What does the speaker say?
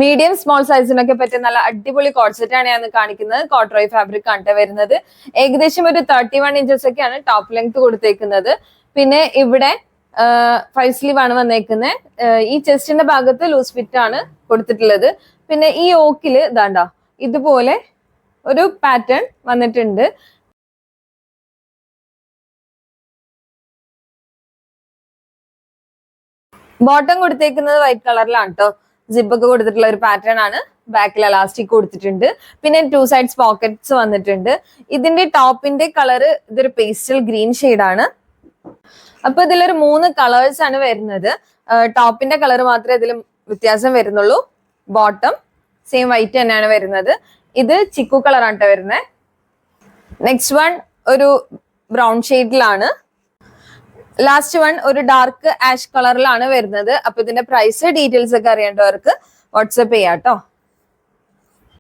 Medium small സൈസിനൊക്കെ പറ്റിയ നല്ല അടിപൊളി കോഡ് സെറ്റ് ആണ് ഞാൻ കാണിക്കുന്നത്. കോട്രോയ് ഫാബ്രിക് ആണ് വരുന്നത്. ഏകദേശം ഒരു 31 ഇഞ്ചസ് ഒക്കെയാണ് ടോപ്പ് ലെങ്ത് കൊടുത്തേക്കുന്നത്. പിന്നെ ഇവിടെ 5 സ്ലീവ് ആണ് വന്നേക്കുന്നത്. ഈ ചെസ്റ്റിന്റെ ഭാഗത്ത് ലൂസ് ഫിറ്റ് ആണ് കൊടുത്തിട്ടുള്ളത്. പിന്നെ ഈ ഓക്കില് ഇതാണ്ടോ ഇതുപോലെ ഒരു പാറ്റേൺ വന്നിട്ടുണ്ട്. ബോട്ടം കൊടുത്തേക്കുന്നത് വൈറ്റ് കളറിലാണ് കേട്ടോ. സിബൊക്കെ കൊടുത്തിട്ടുള്ള ഒരു പാറ്റേൺ ആണ്. ബാക്കിൽ എലാസ്റ്റിക് കൊടുത്തിട്ടുണ്ട്. പിന്നെ 2 സൈഡ്സ് പോക്കറ്റ്സ് വന്നിട്ടുണ്ട്. ഇതിന്റെ ടോപ്പിന്റെ കളർ ഇതൊരു പേസ്റ്റൽ ഗ്രീൻ ആണ്. അപ്പൊ ഇതിലൊരു 3 കളേഴ്സ് ആണ് വരുന്നത്. ടോപ്പിന്റെ കളർ മാത്രമേ ഇതിൽ വ്യത്യാസം വരുന്നുള്ളൂ. ബോട്ടം സെയിം വൈറ്റ് തന്നെയാണ് വരുന്നത്. ഇത് ചിക്കു കളറാണ് കേട്ടോ വരുന്നത്. നെക്സ്റ്റ് വൺ ഒരു ബ്രൗൺ ഷെയ്ഡിലാണ്. ലാസ്റ്റ് വൺ ഒരു ഡാർക്ക് ആഷ് കളറിലാണ് വരുന്നത്. അപ്പൊ ഇതിന്റെ പ്രൈസ് ഡീറ്റെയിൽസ് ഒക്കെ അറിയേണ്ടവർക്ക് വാട്സ്ആപ്പ് ചെയ്യാം കേട്ടോ.